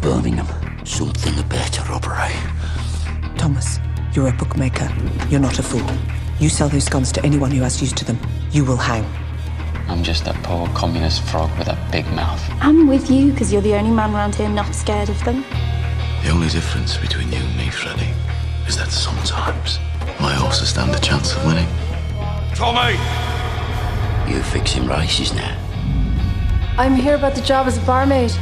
Birmingham. Something about a robbery. Thomas, you're a bookmaker. You're not a fool. You sell those guns to anyone who has use to them, you will hang. I'm just a poor communist frog with a big mouth. I'm with you because you're the only man around here not scared of them. The only difference between you and me, Freddie, is that sometimes my horses stand a chance of winning. Tommy! You fixing races now? I'm here about the job as a barmaid.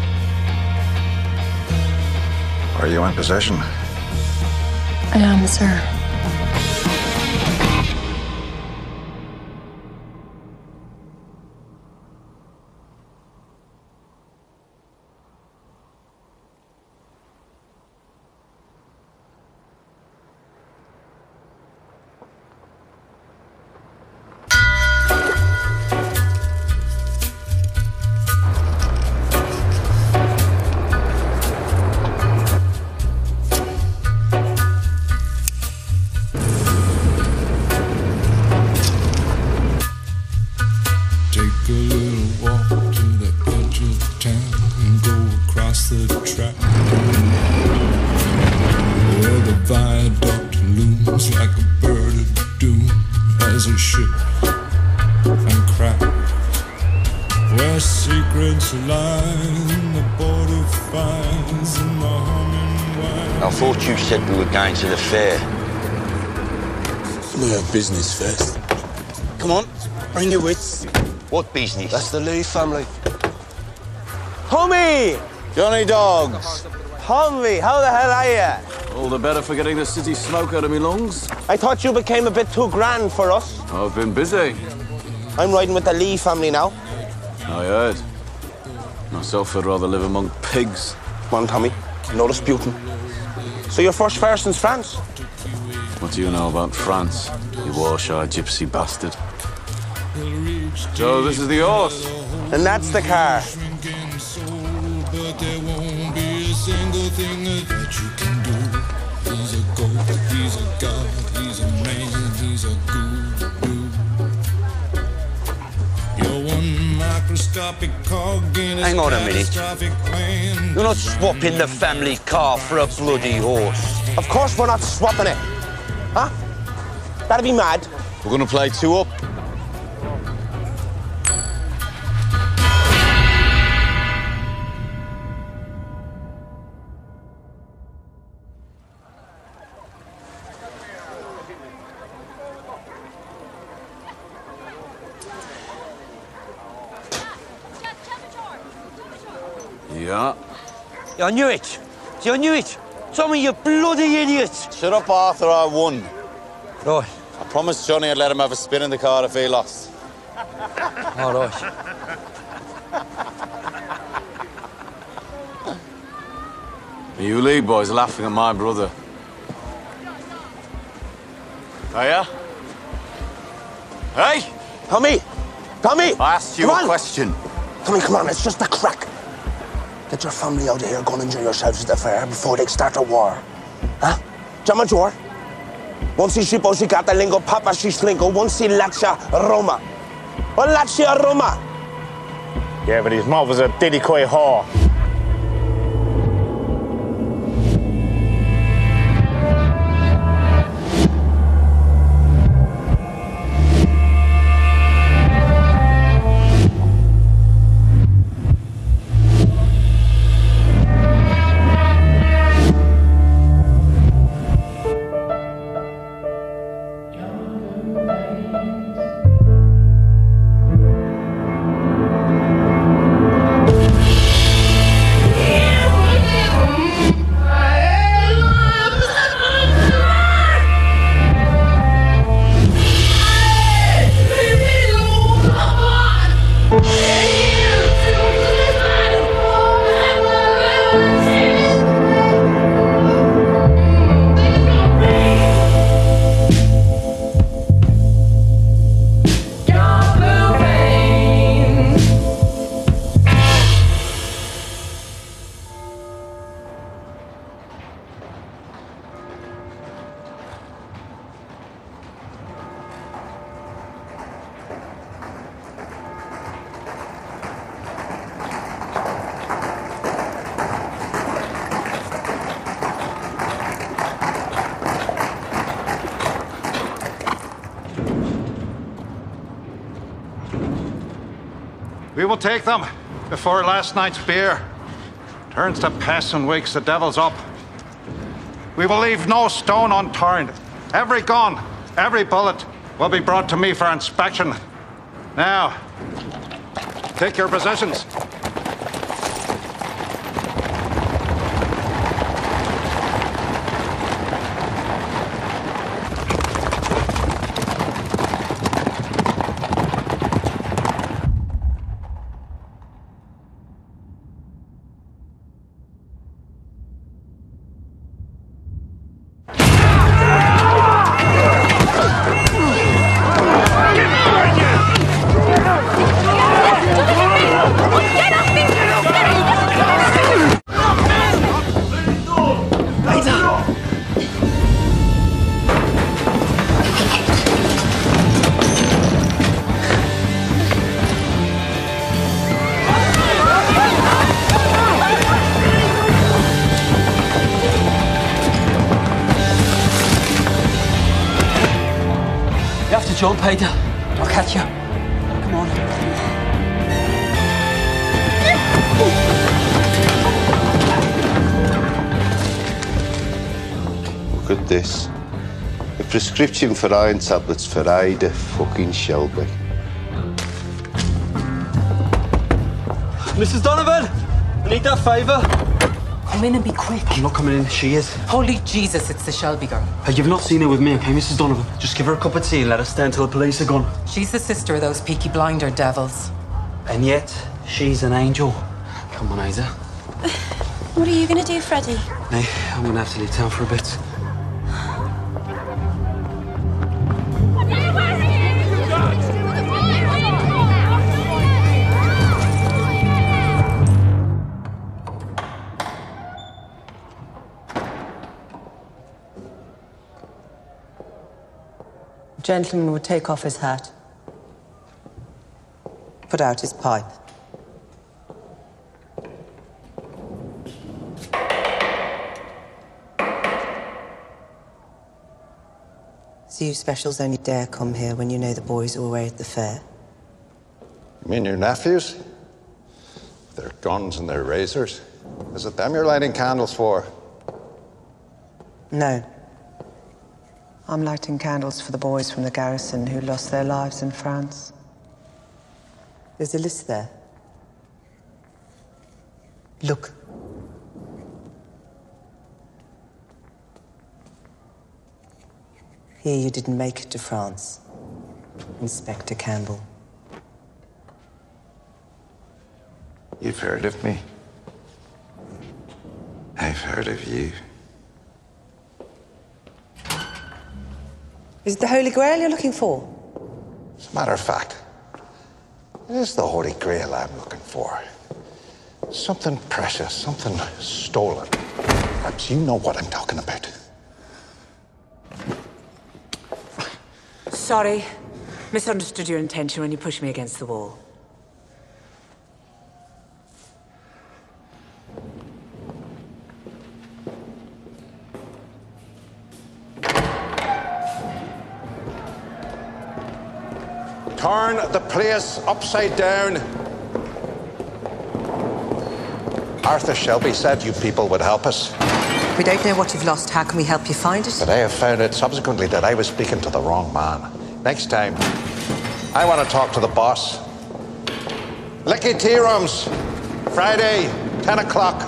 Are you in possession? I am, sir. I thought you said we were going to the fair. We have business first. Come on, bring your wits. What business? That's the Lee family. Tommy! Johnny Dogs. Tommy, how the hell are you? All the better for getting the city smoke out of me lungs. I thought you became a bit too grand for us. I've been busy. I'm riding with the Lee family now. I heard. Myself, I'd rather live among pigs. Come on, Tommy. No disputing. So your first fair since France? What do you know about France, you wash-eyed gypsy bastard? So this is the horse? And that's the car. Hang on a minute. You're not swapping the family car for a bloody horse. Of course we're not swapping it. Huh? That'd be mad. We're gonna play two up. Yeah. I knew it. I knew it. Tommy, you bloody idiot. Shut up, Arthur, I won. Right. I promised Johnny I'd let him have a spin in the car if he lost. All right. You Lee boys are laughing at my brother. Are ya? Hey! Tommy! Tommy! I asked you a question. Tommy, come on, it's just a crack. Get your family out of here, go and enjoy yourselves at the fair before they start a war. Huh? Già maggiore? Non si sposicata lingo, papa si slingo, non si lascia Roma. O lascia Roma. Yeah, but his mother's a diddy-coy whore. will take them before last night's beer turns to piss and wakes the devils up. We will leave no stone unturned. Every gun, every bullet will be brought to me for inspection. Now, take your positions. Jump, Peter. I'll catch you. Come on. Look at this. A prescription for iron tablets for Ida fucking Shelby. Mrs. Donovan! I need that favour. Come in and be quick. I'm not coming in. She is. Holy Jesus, it's the Shelby girl. Hey, you've not seen her with me, okay, Mrs. Donovan? Just give her a cup of tea and let her stay until the police are gone. She's the sister of those Peaky Blinder devils. And yet, she's an angel. Come on, Ida. What are you going to do, Freddie? Hey, I'm going to have to leave town for a bit. The gentleman would take off his hat, put out his pipe. So you specials only dare come here when you know the boys are away at the fair? You mean your nephews? Their guns and their razors? Is it them you're lighting candles for? No. I'm lighting candles for the boys from the garrison who lost their lives in France. There's a list there. Look. Here you didn't make it to France, Inspector Campbell. You've heard of me. I've heard of you. Is it the Holy Grail you're looking for? As a matter of fact, it is the Holy Grail I'm looking for. Something precious, something stolen. Perhaps you know what I'm talking about. Sorry. Misunderstood your intention when you pushed me against the wall. Turn the place upside down. Arthur Shelby said you people would help us. We don't know what you've lost. How can we help you find it? But I have found out subsequently that I was speaking to the wrong man. Next time, I want to talk to the boss. Licky Tea Rooms, Friday, 10 o'clock.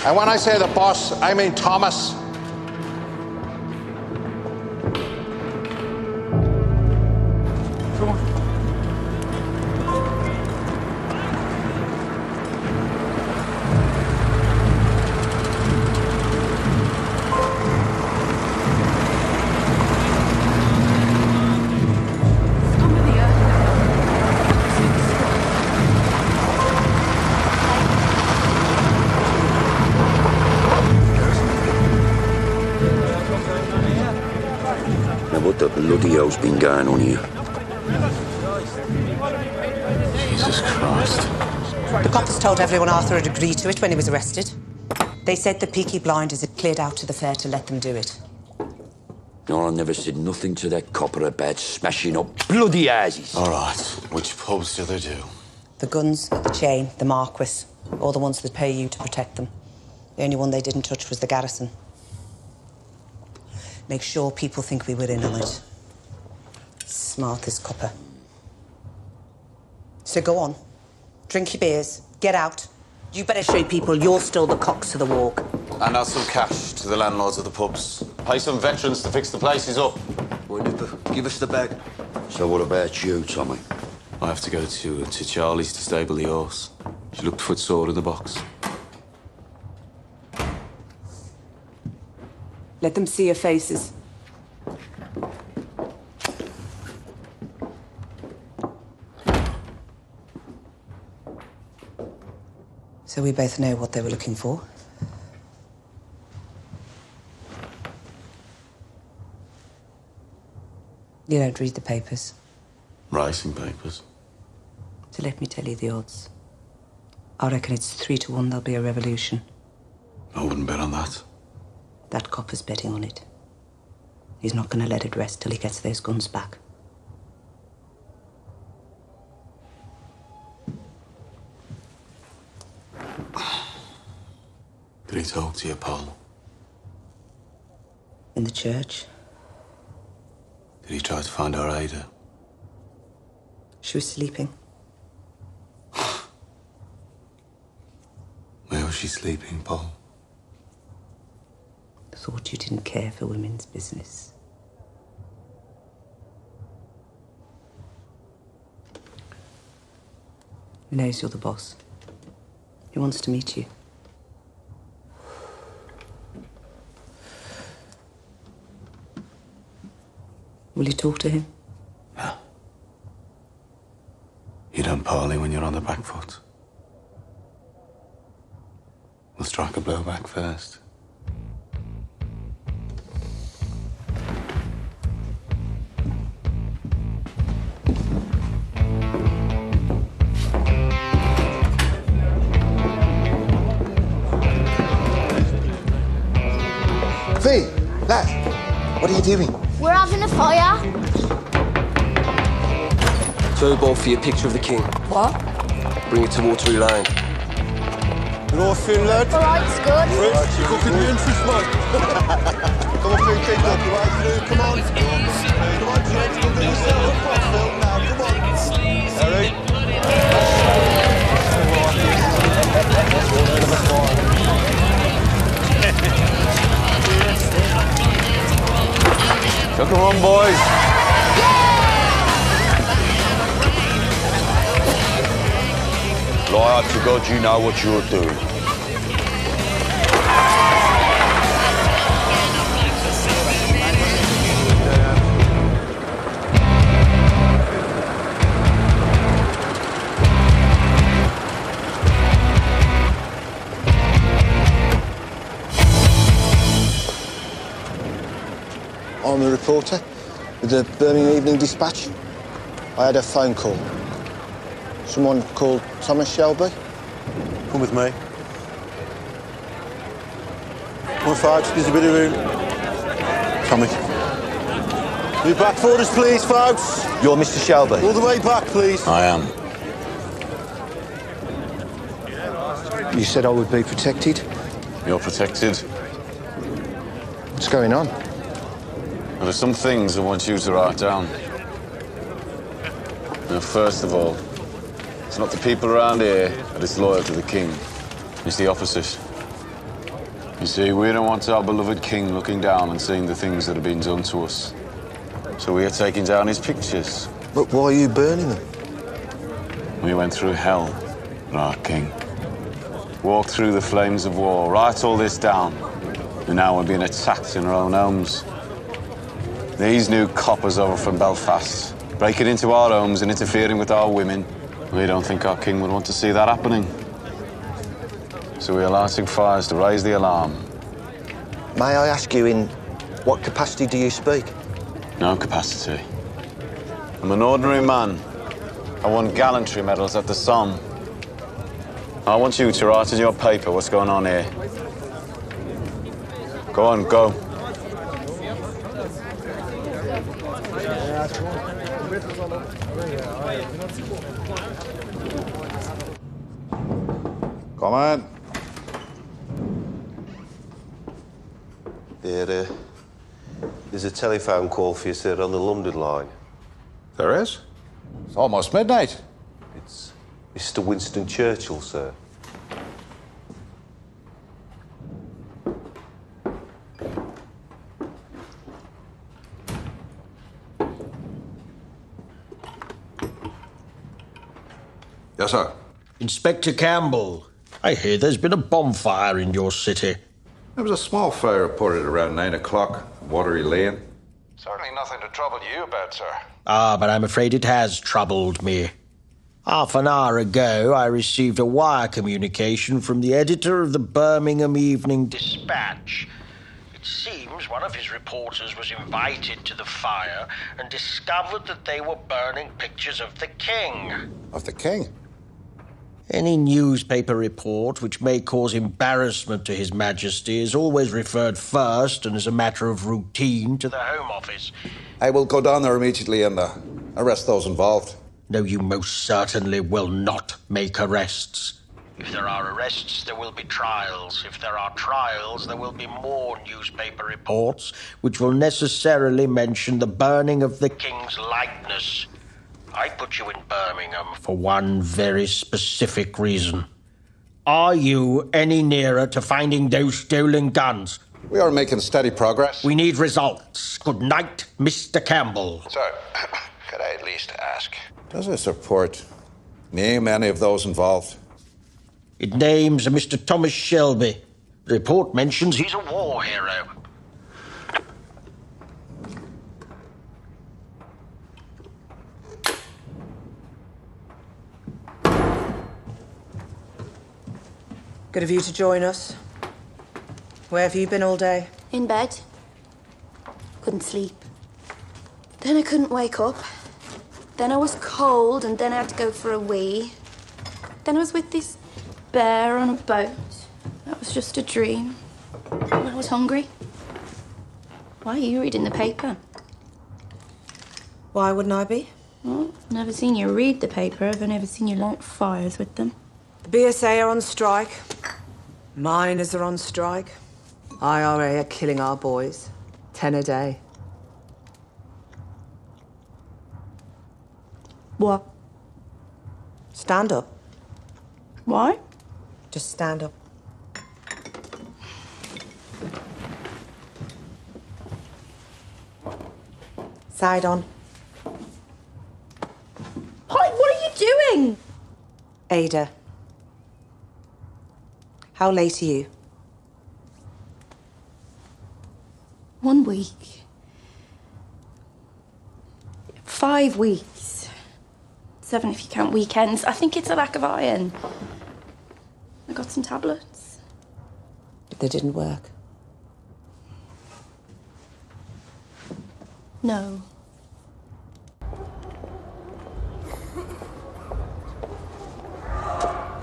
And when I say the boss, I mean Thomas. What the bloody hell's been going on here? Jesus Christ. The coppers told everyone Arthur had agreed to it when he was arrested. They said the Peaky Blinders had cleared out to the fair to let them do it. No, I never said nothing to that copper about smashing up bloody houses. All right. Which pubs do they do? The guns, the chain, the Marquis, all the ones that pay you to protect them. The only one they didn't touch was the garrison. Make sure people think we were in on it. Smart as copper. So go on. Drink your beers. Get out. You better show people you're still the cocks of the walk. And add some cash to the landlords of the pubs. Pay some veterans to fix the places up. Boy, Nipper, give us the bag. So what about you, Tommy? I have to go to Charlie's to stable the horse. She looked for its sword in the box. Let them see your faces. So we both know what they were looking for. You don't read the papers. Racing papers. So let me tell you the odds. I reckon it's 3 to 1 there'll be a revolution. I wouldn't bet on that. That copper's betting on it. He's not going to let it rest till he gets those guns back. Did he talk to you, Paul? In the church. Did he try to find our Ada? She was sleeping. Where was she sleeping, Paul? Thought you didn't care for women's business. He knows you're the boss. He wants to meet you. Will you talk to him? No. You don't parley when you're on the back foot. We'll strike a blow back first. Fee, lad, what are you doing? We're having a fire. Turbo for your picture of the king. What? Bring it to Waterloo Line. You all film, lad? All right, it's good. Right, you're cooking the interest, mate. Come on, Fee, keep up your way through. Come on. Come on, James, look at yourself. Come on, Phil, now, come on. Harry. So come on, boys. Lie up to God, you know what you're doing. I'm a reporter with the Birmingham Evening Dispatch. I had a phone call. Someone called Thomas Shelby. Come with me. Come on, folks, there's a bit of room. Tommy. Be back for us, please, folks. You're Mr. Shelby. All the way back, please. I am. You said I would be protected. You're protected. What's going on? There are some things I want you to write down. Now, first of all, it's not the people around here that is loyal to the king. It's the opposite. You see, we don't want our beloved king looking down and seeing the things that have been done to us. So we are taking down his pictures. But why are you burning them? We went through hell for our king. Walked through the flames of war, write all this down. And now we're being attacked in our own homes. These new coppers over from Belfast, breaking into our homes and interfering with our women. We don't think our king would want to see that happening. So we are lighting fires to raise the alarm. May I ask you, in what capacity do you speak? No capacity. I'm an ordinary man. I won gallantry medals at the Somme. I want you to write in your paper what's going on here. Go on, go. Come on. There's a telephone call for you, sir, on the London line. There is? It's almost midnight. It's Mr. Winston Churchill, sir. Yes, sir. Inspector Campbell, I hear there's been a bonfire in your city. There was a small fire reported around 9 o'clock in Watery Lane. Certainly nothing to trouble you about, sir. Ah, but I'm afraid it has troubled me. Half an hour ago, I received a wire communication from the editor of the Birmingham Evening Dispatch. It seems one of his reporters was invited to the fire and discovered that they were burning pictures of the king. Of the king? Any newspaper report which may cause embarrassment to His Majesty is always referred first and as a matter of routine to the Home Office. I will go down there immediately and arrest those involved. No, you most certainly will not make arrests. If there are arrests, there will be trials. If there are trials, there will be more newspaper reports which will necessarily mention the burning of the king's likeness. I put you in Birmingham for one very specific reason. Are you any nearer to finding those stolen guns? We are making steady progress. We need results. Good night, Mr. Campbell. Sir, could I at least ask? Does this report name any of those involved? It names a Mr. Thomas Shelby. The report mentions he's a war hero. Good of you to join us. Where have you been all day? In bed. Couldn't sleep. Then I couldn't wake up. Then I was cold, and then I had to go for a wee. Then I was with this bear on a boat. That was just a dream. And I was hungry. Why are you reading the paper? Why wouldn't I be? Well, I've never seen you read the paper. I've never seen you light fires with them. The BSA are on strike. Miners are on strike. IRA are killing our boys. 10 a day. What? Stand up. Why? Just stand up. Side on. Hi, what are you doing? Ada. How late are you? 1 week. 5 weeks. 7 if you count weekends. I think it's a lack of iron. I got some tablets. But they didn't work. No.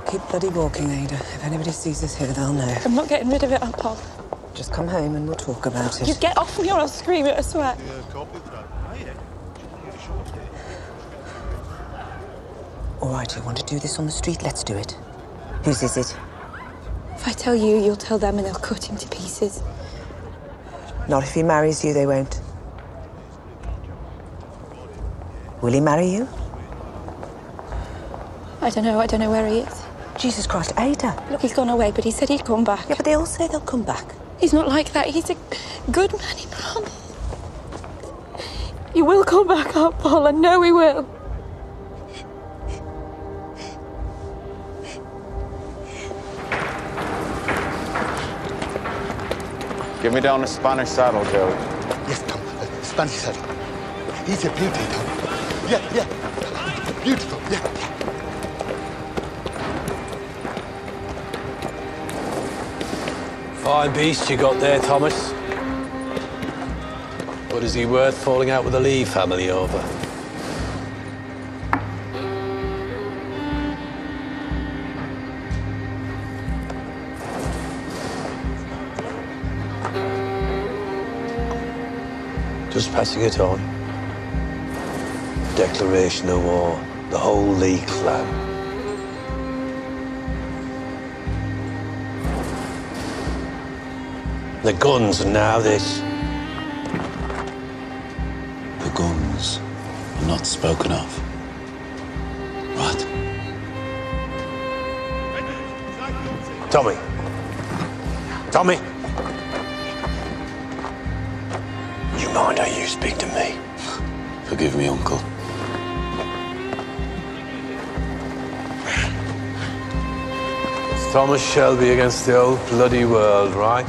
Keep bloody walking, Ada. If anybody sees us here, they'll know. I'm not getting rid of it, Pop. Just come home and we'll talk about it. You get off me or I'll scream it, I swear. All right, you want to do this on the street? Let's do it. Whose is it? If I tell you, you'll tell them and they'll cut him to pieces. Not if he marries you, they won't. Will he marry you? I don't know where he is. Jesus Christ, Ada. Look, he's gone away, but he said he'd come back. Yeah, but they all say they'll come back. He's not like that. He's a good man, he promised. He will come back up, Paul. I know he will. Give me down a Spanish saddle, Joe. Yes, Tom. Spanish saddle. He's a beauty, Tom. Yeah. Beautiful, yeah. Fine beast you got there, Thomas. What is he worth falling out with the Lee family over? Just passing it on. Declaration of war. The whole Lee clan. The guns and now this. The guns are not spoken of. Right? Tommy. Tommy. You mind how you speak to me? Forgive me, Uncle. It's Thomas Shelby against the old bloody world, right?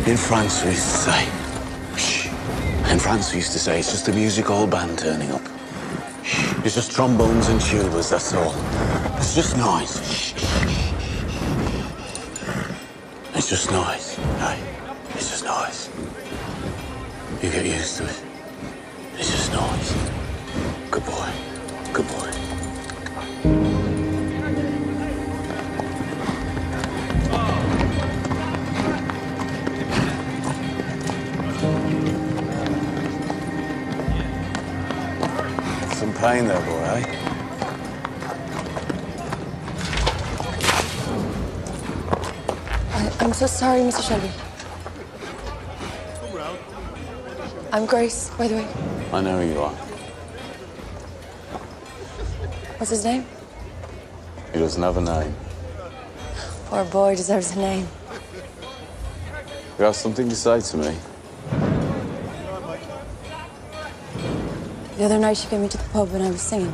In France, we used to say, shh. In France, we used to say, it's just a music hall band turning up. Shh. It's just trombones and tubas, that's all. It's just noise. Shh. It's just noise, right? It's just noise. You get used to it. It's just noise. Good boy. Good boy. Some pain there, boy, eh? I'm so sorry, Mr. Shelby. I'm Grace, by the way. I know who you are. What's his name? He doesn't have a name. Poor boy deserves a name. You have something to say to me? The other night you came into the pub when I was singing.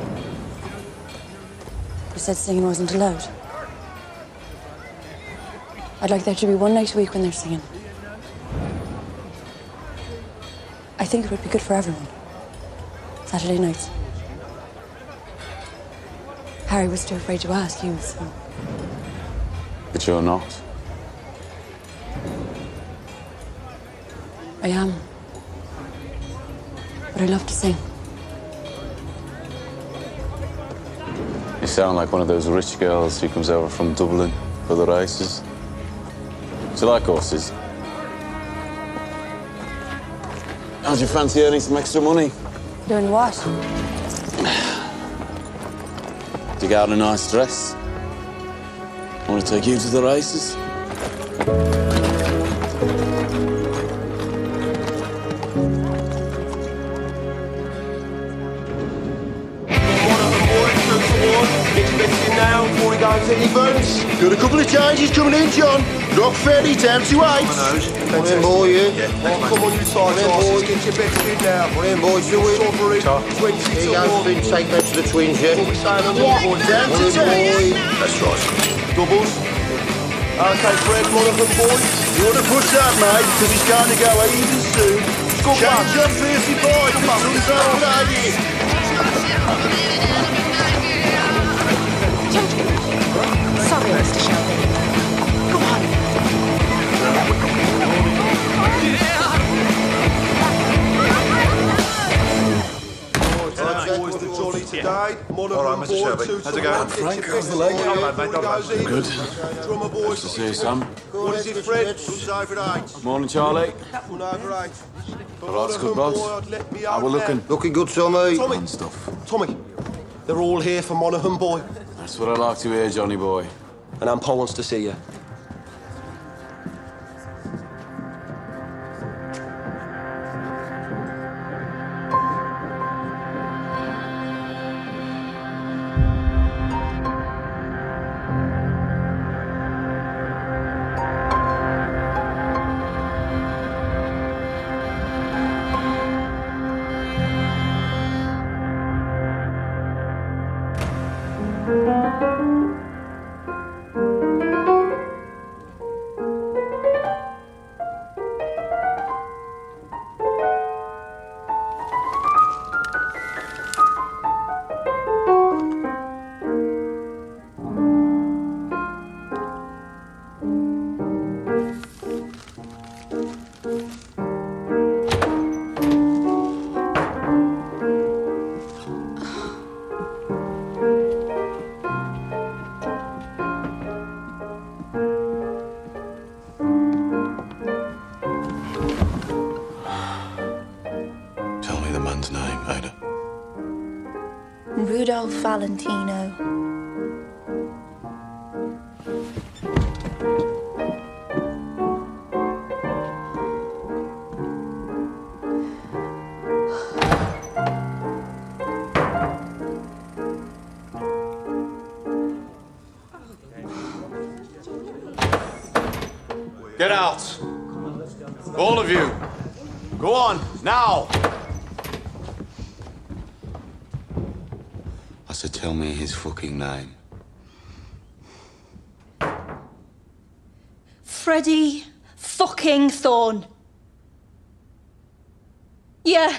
You said singing wasn't allowed. I'd like there to be one night a week when they're singing. I think it would be good for everyone. Saturday nights. Harry was too afraid to ask you, so... But you're not. I am. But I love to sing. You sound like one of those rich girls who comes over from Dublin for the races. Do you like horses? How'd you fancy earning some extra money? Doing what? Dig out a nice dress. Want to take you to the races? Expecting now before he goes to any events. Got a couple of changes coming in, John. Rock Ferry down to 8. Come in, boy, yeah. Come on, you side, boy. Get your bets in now. Come in, boys, do it. Here you go, Finn. Take that to the twins, yeah? Down to 10. That's right. Doubles. Okay, Fred, Monaghan, boy. You want to push that, mate, because it's going to go even soon. Change up 35. Come on, sun's out, Sorry, Mr. Shelby. Go on. All right, Mr. Shelby. How's it going? Frank, how's the leg? Good. Nice to see you, Sam. What is it, Fred? Sun's over at 8. Morning, Charlie. Sun over 8. All right, good, boss. How we looking? Looking good, Tommy. Tommy. Stuff. Tommy, they're all here for Monaghan, boy. That's what I like to hear, Johnny boy. And Ampo wants to see you. man's name, Ada? Rudolph Valentino. Get out. All of you. Go on, now. I said, tell me his fucking name. Freddie fucking Thorne. Yeah.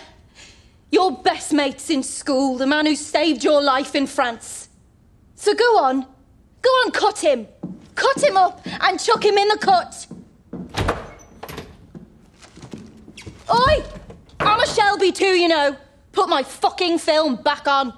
Your best mate since school, the man who saved your life in France. So go on, cut him. Cut him up and chuck him in the cut. Oi! I'm a Shelby too, you know. Put my fucking film back on.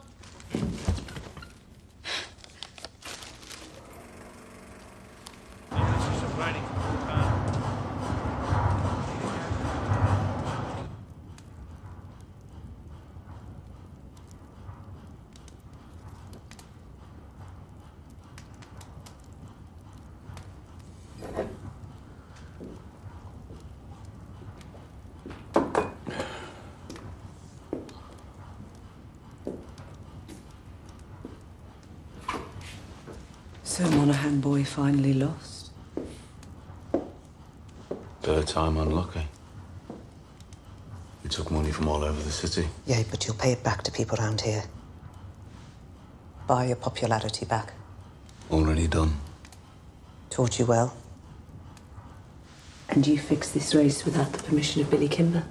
So Monaghan boy finally lost. Third time unlucky. We took money from all over the city. Yeah, but you'll pay it back to people around here. Buy your popularity back. Already done. Taught you well. And you fixed this race without the permission of Billy Kimber?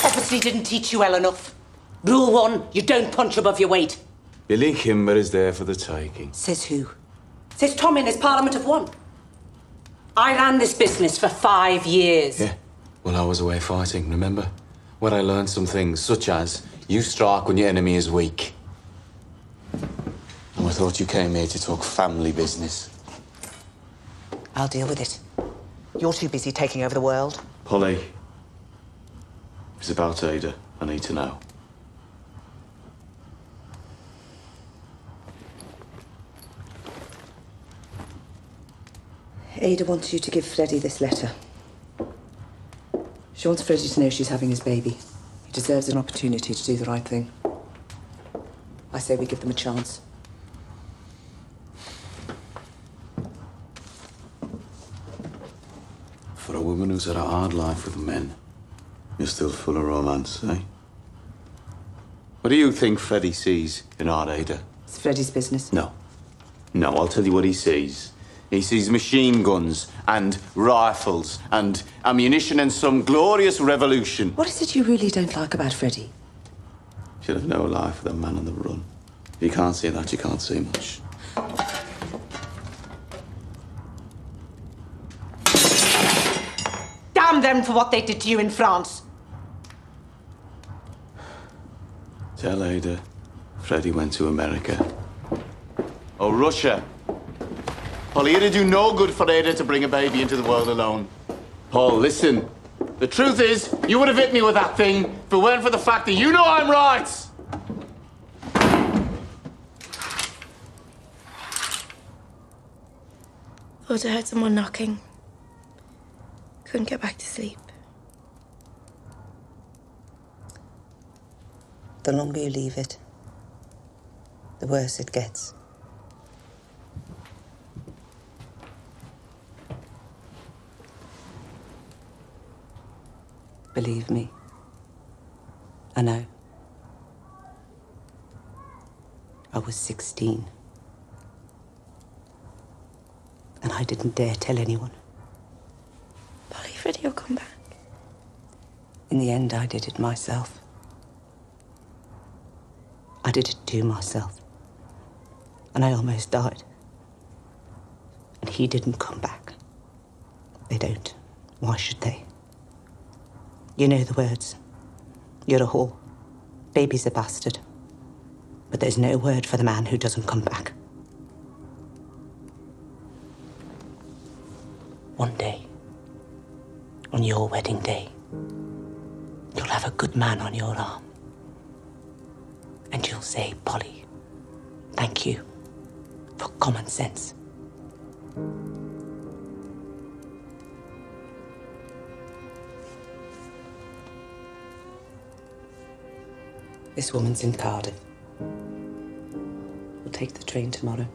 Obviously didn't teach you well enough. Rule 1, you don't punch above your weight. Billy Kimber is there for the taking. Says who? Says Tom in his Parliament of One. I ran this business for 5 years. Yeah. Well, I was away fighting, remember? Where I learned some things, such as you strike when your enemy is weak. And I thought you came here to talk family business. I'll deal with it. You're too busy taking over the world. Polly, it's about Ada. I need to know. Ada wants you to give Freddie this letter. She wants Freddie to know she's having his baby. He deserves an opportunity to do the right thing. I say we give them a chance. For a woman who's had a hard life with men, you're still full of romance, eh? What do you think Freddie sees in our Ada? It's Freddie's business. No. No, I'll tell you what he sees. He sees machine guns and rifles and ammunition and some glorious revolution. What is it you really don't like about Freddie? Should have no life with a man on the run. If you can't see that, you can't see much. Damn them for what they did to you in France. Tell Ada Freddie went to America. Oh, Russia. Polly, it'd do no good for Ada to bring a baby into the world alone. Paul, listen. The truth is, you would have hit me with that thing if it weren't for the fact that you know I'm right. Thought I heard someone knocking. Couldn't get back to sleep. The longer you leave it, the worse it gets. Believe me, I know. I was 16. And I didn't dare tell anyone. Polly, Freddie will come back. In the end, I did it myself. I did it to myself. And I almost died. And he didn't come back. They don't. Why should they? You know the words. You're a whore. Baby's a bastard. But there's no word for the man who doesn't come back. One day, on your wedding day, have a good man on your arm. And you'll say, Polly, thank you for common sense. This woman's in Cardiff. We'll take the train tomorrow.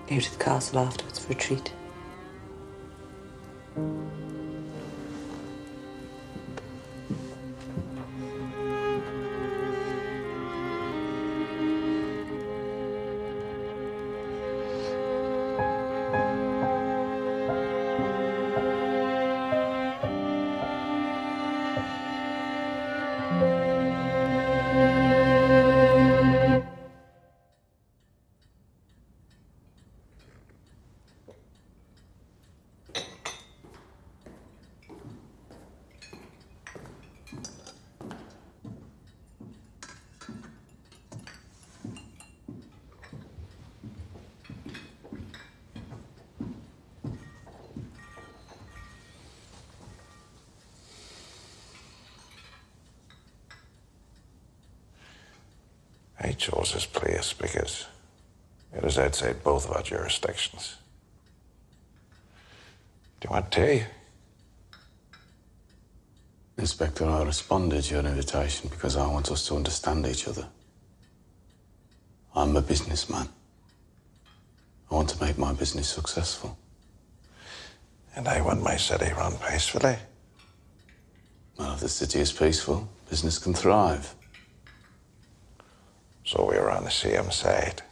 Go to the castle afterwards for a treat. I chose this place because it is outside both of our jurisdictions. Do you want tea? Inspector, I responded to your invitation because I want us to understand each other. I'm a businessman. I want to make my business successful. And I want my city run peacefully. Well, if the city is peaceful, business can thrive. So we're on the same side.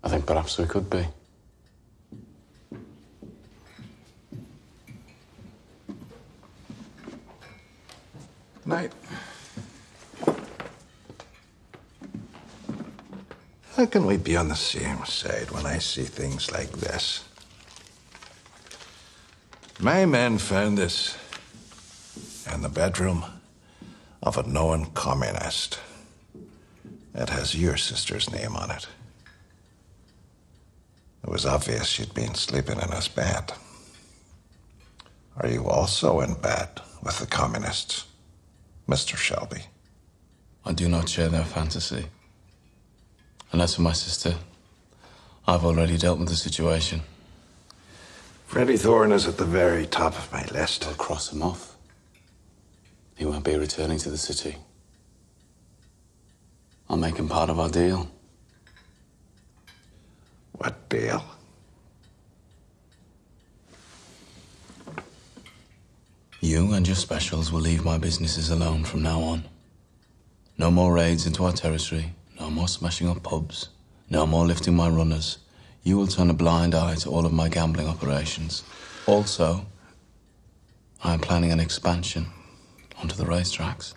I think perhaps we could be. Night. How can we be on the same side when I see things like this? My men found this in the bedroom of a known communist. It has your sister's name on it. It was obvious she'd been sleeping in his bed. Are you also in bed with the communists, Mr. Shelby? I do not share their fantasy. And as for my sister, I've already dealt with the situation. Freddie Thorne is at the very top of my list. I'll cross him off. He won't be returning to the city. I'll make him part of our deal. What deal? You and your specials will leave my businesses alone from now on. No more raids into our territory, no more smashing up pubs, no more lifting my runners. You will turn a blind eye to all of my gambling operations. Also, I am planning an expansion onto the racetracks.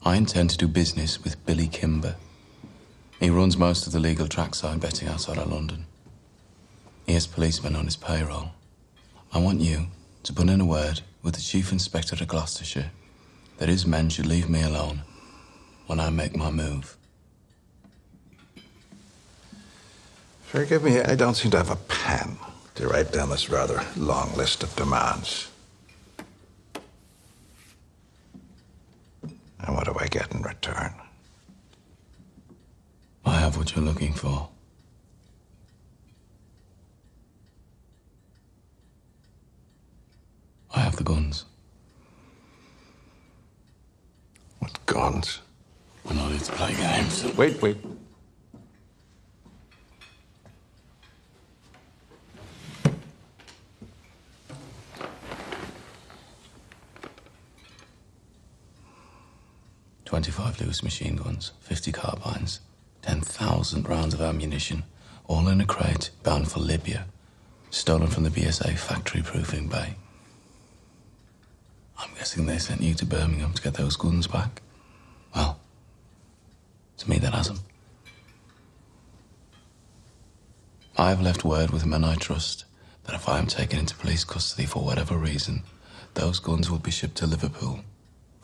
I intend to do business with Billy Kimber. He runs most of the legal trackside betting outside of London. He has policemen on his payroll. I want you to put in a word with the Chief Inspector of Gloucestershire that his men should leave me alone when I make my move. Forgive me, I don't seem to have a pen to write down this rather long list of demands. And what do I get in return? I have what you're looking for. I have the guns. What guns? We're not here to play games. Wait. $25 Lewis machine guns, 50 carbines, 10,000 rounds of ammunition, all in a crate bound for Libya, stolen from the BSA factory proofing bay. I'm guessing they sent you to Birmingham to get those guns back? Well, to me that hasn't. I have left word with men I trust that if I am taken into police custody for whatever reason, those guns will be shipped to Liverpool.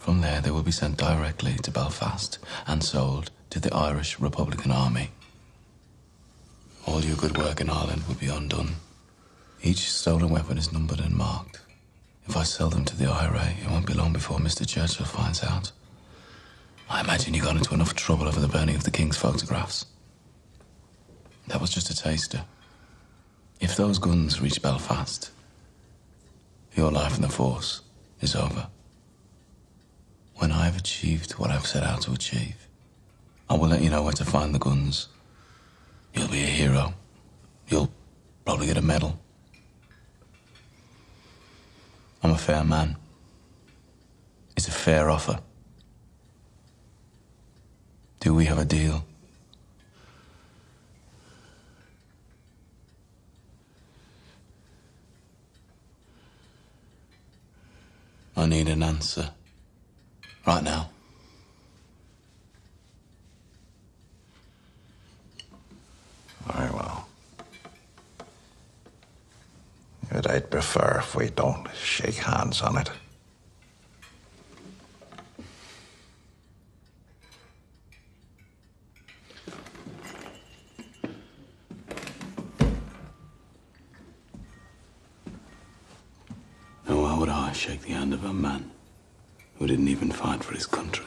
From there, they will be sent directly to Belfast and sold to the Irish Republican Army. All your good work in Ireland will be undone. Each stolen weapon is numbered and marked. If I sell them to the IRA, it won't be long before Mr. Churchill finds out. I imagine you got into enough trouble over the burning of the King's photographs. That was just a taster. If those guns reach Belfast, your life in the Force is over. When I've achieved what I've set out to achieve, I will let you know where to find the guns. You'll be a hero. You'll probably get a medal. I'm a fair man. It's a fair offer. Do we have a deal? I need an answer. Right now. Very well. But I'd prefer if we don't shake hands on it. And why would I shake the hand of a man who didn't even fight for his country?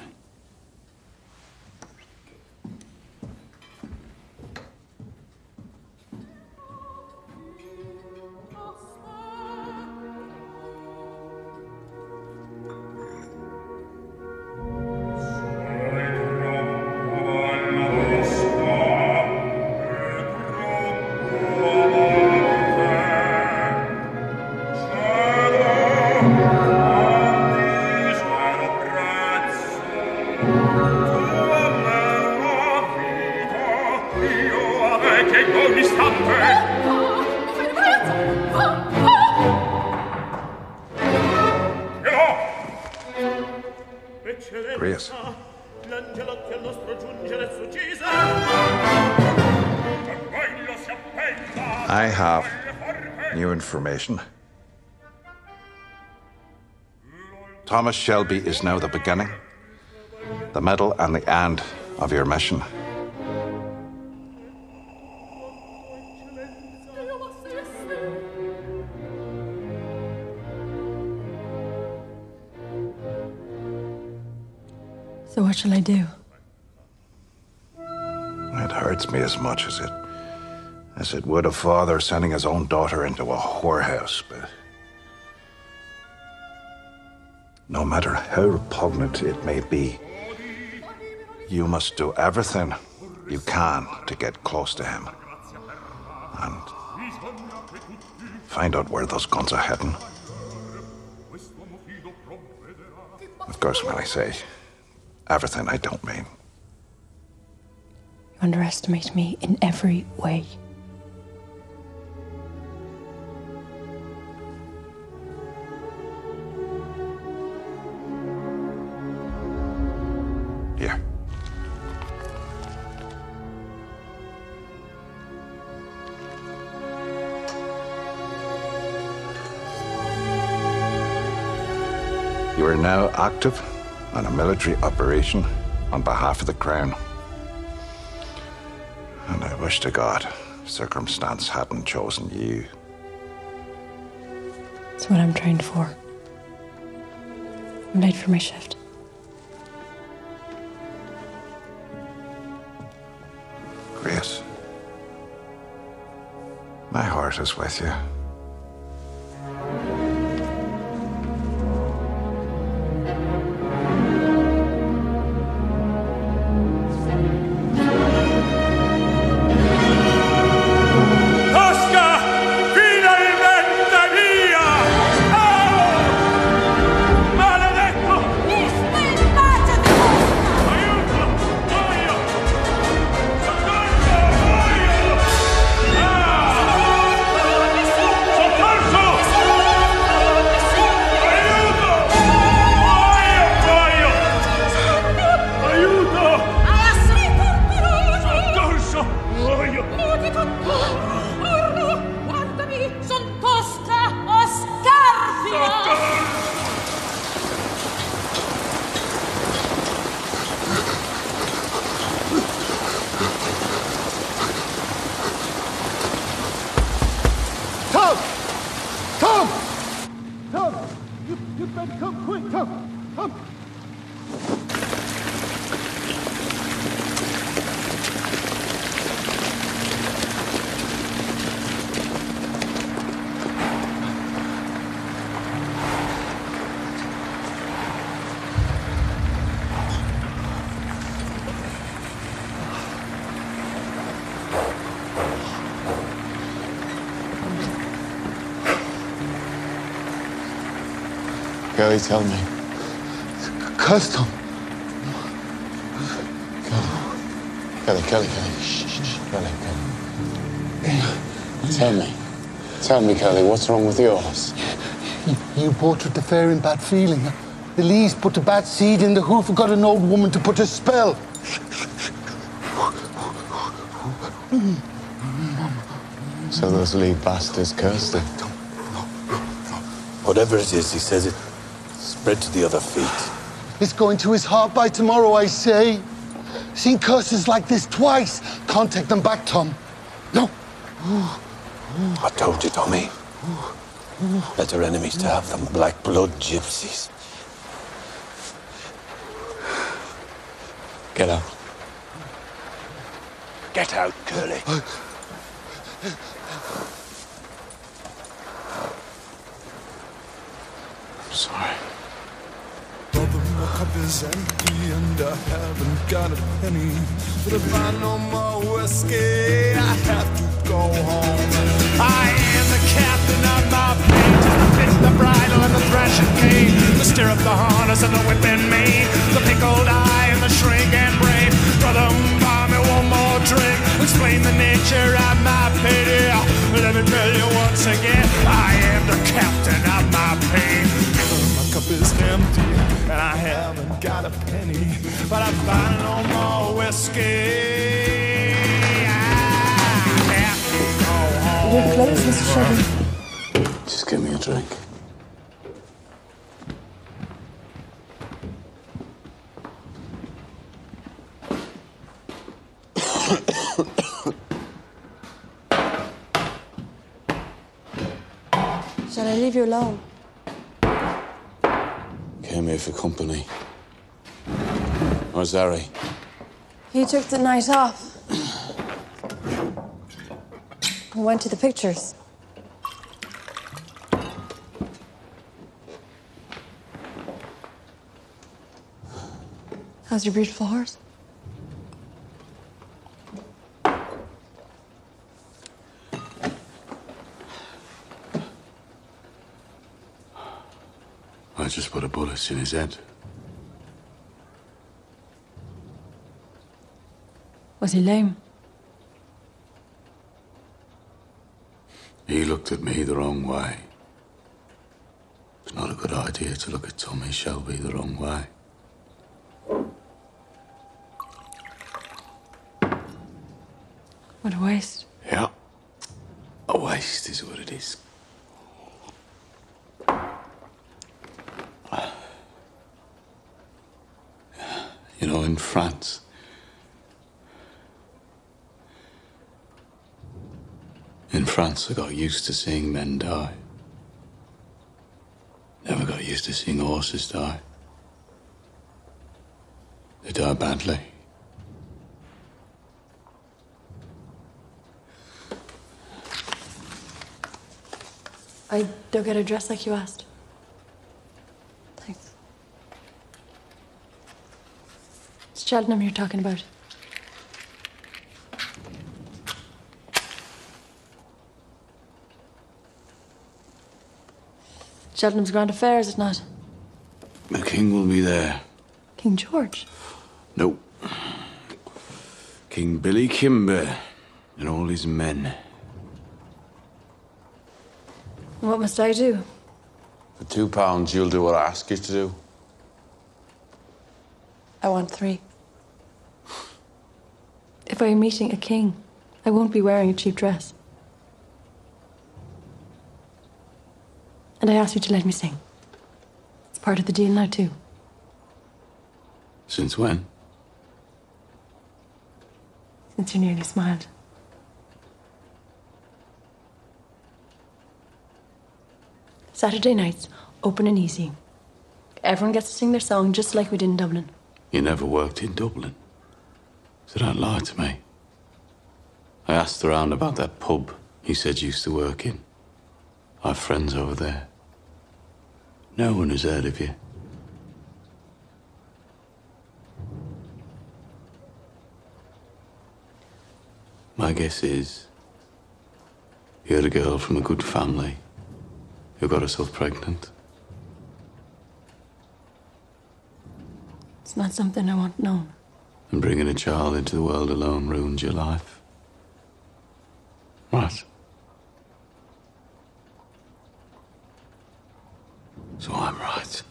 Grace. I have new information. Thomas Shelby is now the beginning, the middle, and the end of your mission. So what shall I do? It hurts me as much as it would a father sending his own daughter into a whorehouse, but no matter how repugnant it may be, you must do everything you can to get close to him and find out where those guns are heading. Of course, when I say everything, I don't mean. You underestimate me in every way. Here. You are now active on a military operation on behalf of the Crown. And I wish to God circumstance hadn't chosen you. It's what I'm trained for. I'm late for my shift. Grace, my heart is with you. better come quick, Tom. Come. Kelly, tell me. Custom. Kelly. Shh. Kelly. Tell me, Kelly, what's wrong with yours? You bought her the fair in bad feeling. The Lees put the bad seed in the hoof and got an old woman to put a spell. So those Lee bastards cursed her. Whatever it is, he says it spread to the other feet. It's going to his heart by tomorrow, I say. Seen curses like this twice. Can't take them back, Tom. No. I told you, Tommy. Better enemies to have than black blood gypsies. Get out. Get out, Curly. I'm sorry. Brother, my cup is empty and I haven't got a penny. But if I no more whiskey, I have to go home. I am the captain of my fate, just the bit, the bridle and the thrashing cane, the stirrup, the harness and the whip in me, the pickled eye and the shrink and brave. Brother, buy me one more drink, explain the nature of my pity. Let me tell you once again, I am the captain of my pain. My cup is empty and I haven't got a penny, but I find no more whiskey. I have to go home. You're close, Mr. Shelby. Just give me a drink. Shall I leave you alone? Came here for company. Where's Harry? He took the night off. We went to the pictures. How's your beautiful horse? I just put a bullet in his head. Was he lame? He looked at me the wrong way. It's not a good idea to look at Tommy Shelby the wrong way. What a waste. Yeah. A waste is what it is. You know, in France, I got used to seeing men die. Never got used to seeing horses die. They die badly. I don't get a dress like you asked. Thanks. It's Cheltenham you're talking about. Cheltenham's Grand Affair, is it not? The king will be there. King George? No. King Billy Kimber and all his men. What must I do? For £2, you'll do what I ask you to do. I want 3. If I am meeting a king, I won't be wearing a cheap dress. And I ask you to let me sing. It's part of the deal now, too. Since when? Since you nearly smiled. Saturday nights, open and easy. Everyone gets to sing their song just like we did in Dublin. You never worked in Dublin, so don't lie to me. I asked around about that pub he said you used to work in. I have friends over there. No one has heard of you. My guess is you're a girl from a good family who got herself pregnant. It's not something I want known. And bringing a child into the world alone ruined your life. Right. So I'm right.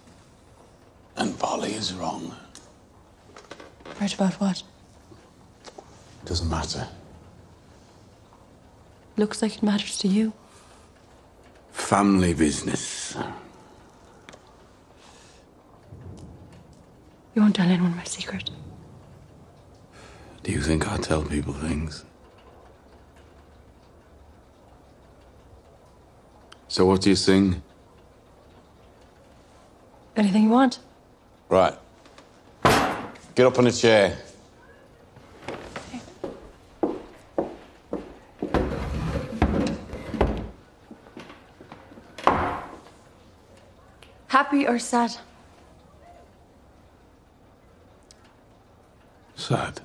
And Polly is wrong. Right about what? Doesn't matter. Looks like it matters to you. Family business. You won't tell anyone my secret. Do you think I tell people things? So what do you sing? Anything you want. Right. Get up on a chair. Happy or sad? Sad.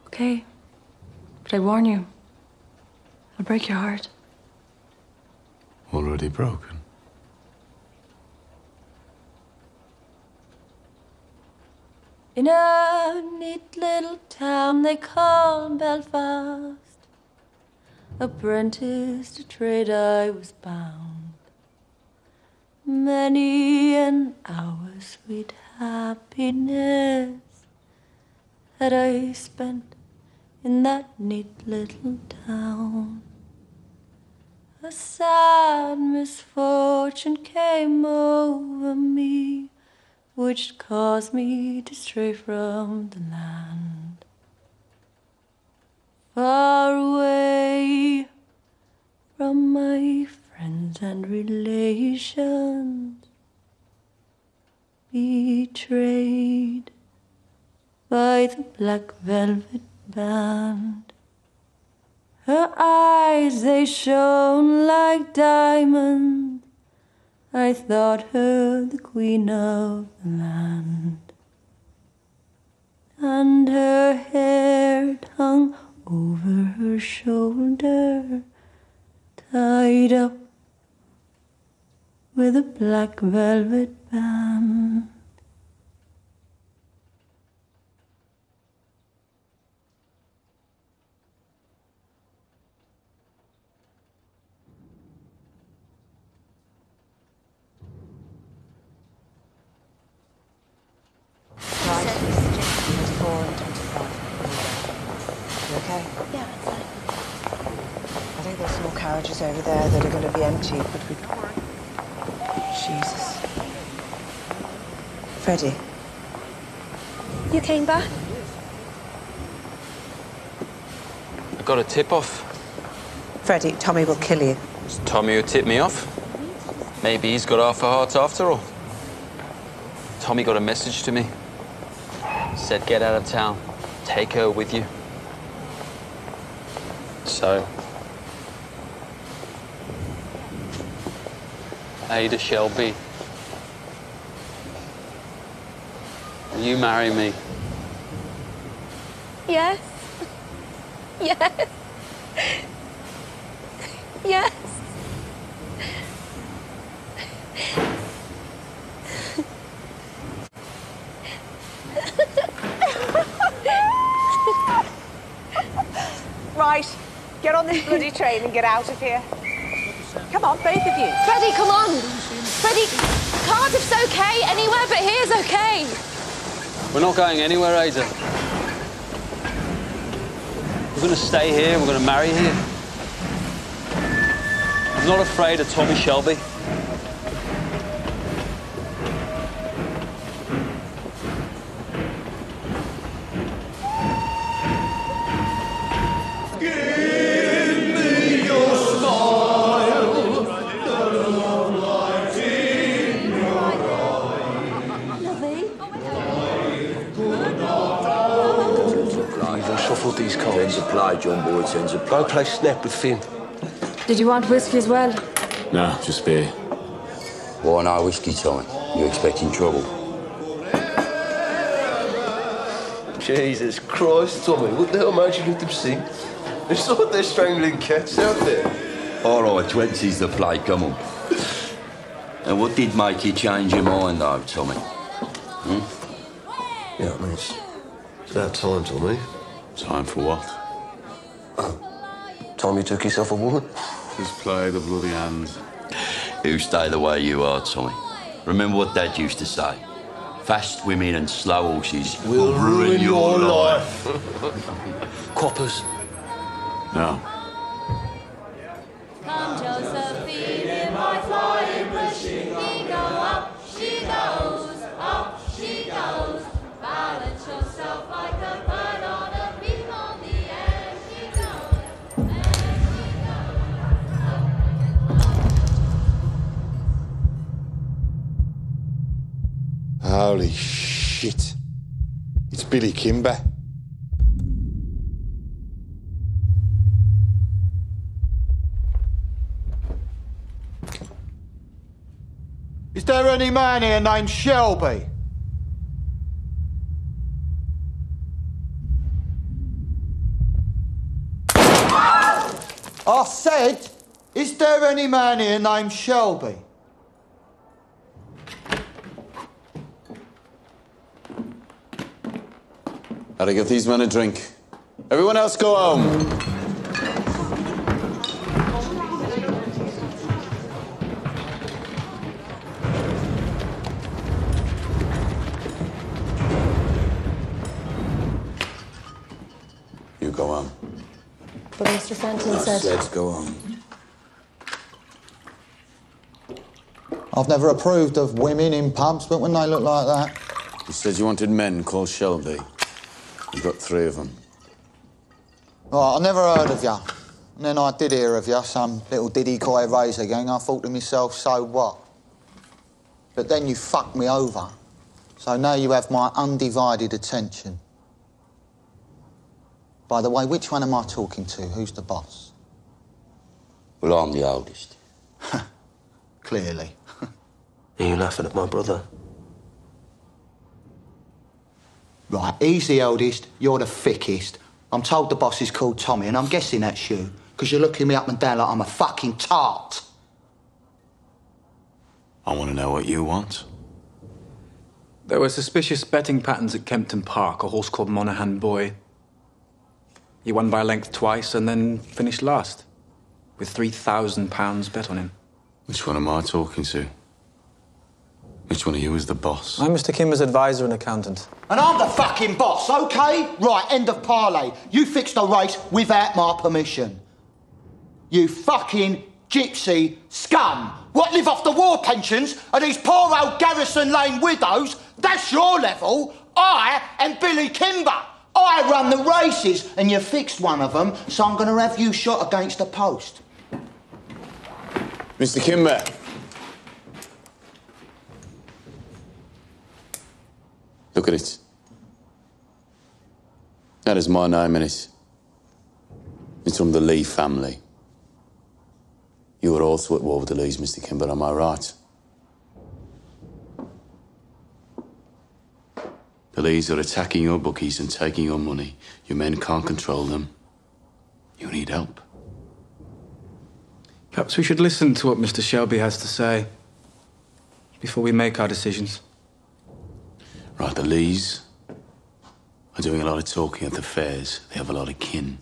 Okay. But I warn you, I'll break your heart. Already broken. In a neat little town they call Belfast, apprentice to trade I was bound. Many an hour sweet happiness that I spent in that neat little town. A sad misfortune came over me, which caused me to stray from the land. Far away from my friends and relations, betrayed by the black velvet band. Her eyes, they shone like diamonds. I thought her the queen of the land. And her hair hung over her shoulder, tied up with a black velvet band. Okay. Yeah, it's fine. I think there's more carriages over there that are going to be empty, but we... Jesus. Freddie. You came back? I got a tip-off. Freddie, Tommy will kill you. It's Tommy who tipped me off. Maybe he's got half a heart after all. Tommy got a message to me. Said get out of town. Take her with you. So... Ada Shelby. Will you marry me? Yes. Yes. Yes. Right, get on this bloody train and get out of here. Come on, both of you. Freddie, come on! Freddie, Cardiff's okay, anywhere but here's okay. We're not going anywhere, Ada. We're going to stay here, we're going to marry here. I'm not afraid of Tommy Shelby. John Boyd sends a go play snap with Finn. Did you want whiskey as well? No, just beer. Why no whiskey, Tommy? You expecting trouble? Jesus Christ, Tommy, what the hell made you let them sing? It's like they're strangling cats out there. All right, 20's the play, come on. And what did make you change your mind, though, Tommy? Yeah, I mean, it's about time, Tommy. Time for what? Time you took yourself a woman? Just play the bloody hand. You stay the way you are, Tommy. Remember what Dad used to say. Fast women and slow horses will ruin your life. Coppers. No. Come, Josephine, in my flying machine. He go up, she goes, up she goes. Balance yourself like a bird on a beam on the air. She goes, Holy shit. It's Billy Kimber. Is there any man here named Shelby? I said, is there any man here named Shelby? Gotta give these men a drink. Everyone else go home. You go home. But Mr. Fenton said... Let's go home. I've never approved of women in pubs, but when they look like that... You said you wanted men called Shelby. You've got 3 of them. Right, I never heard of you. And then I did hear of you, some little diddy-coy razor gang. I thought to myself, so what? But then you fucked me over. So now you have my undivided attention. By the way, which one am I talking to? Who's the boss? Well, I'm the oldest. Clearly. Are you laughing at my brother? Right, he's the eldest, you're the thickest. I'm told the boss is called Tommy, and I'm guessing that's you, because you're looking me up and down like I'm a fucking tart. I want to know what you want. There were suspicious betting patterns at Kempton Park, a horse called Monaghan Boy. He won by a length twice and then finished last, with £3,000 bet on him. Which one am I talking to? Which one of you is the boss? I'm Mr. Kimber's advisor and accountant. And I'm the fucking boss, OK? Right, end of parley. You fixed the race without my permission. You fucking gypsy scum. What, live off the war pensions of these poor old Garrison Lane widows? That's your level. I am Billy Kimber. I run the races, and you fixed one of them, so I'm going to have you shot against a post. Mr. Kimber. Look at it. That is my name in it. It's from the Lee family. You were also at war with the Lees, Mr. Kimber, am I right? The Lees are attacking your bookies and taking your money. Your men can't control them. You need help. Perhaps we should listen to what Mr. Shelby has to say before we make our decisions. Right, the Lees are doing a lot of talking at the fairs. They have a lot of kin.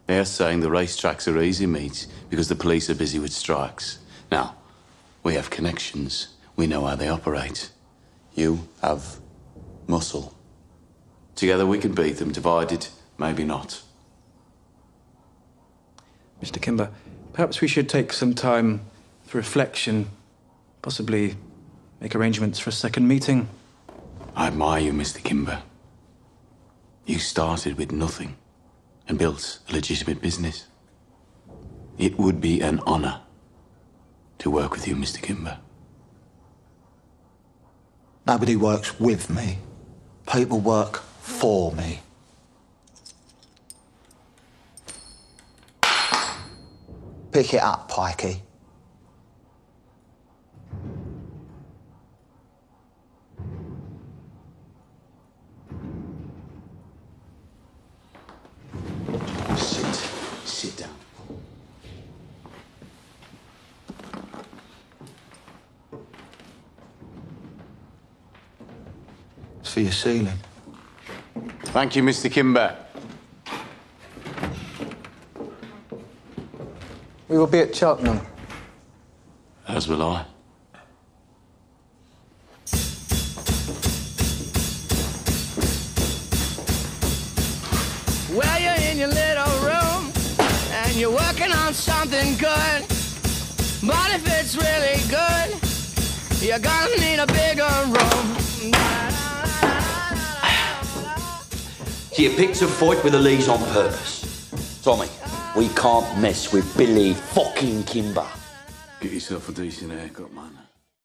They are saying the racetracks are easy meat because the police are busy with strikes. Now, we have connections. We know how they operate. You have muscle. Together we can beat them. Divided, maybe not. Mr. Kimber, perhaps we should take some time for reflection, possibly make arrangements for a second meeting. I admire you, Mr. Kimber. You started with nothing and built a legitimate business. It would be an honor to work with you, Mr. Kimber. Nobody works with me. People work for me. Pick it up, Pikey. Sit down. It's for your ceiling. Thank you, Mr. Kimber. We will be at Cheltenham. As will I. Well, you're in your little room and you're working on something good. But if it's really good, you're gonna need a bigger room. So you picked a fight with the Lees on purpose. Tommy, we can't mess with Billy fucking Kimber. Get yourself a decent haircut, man.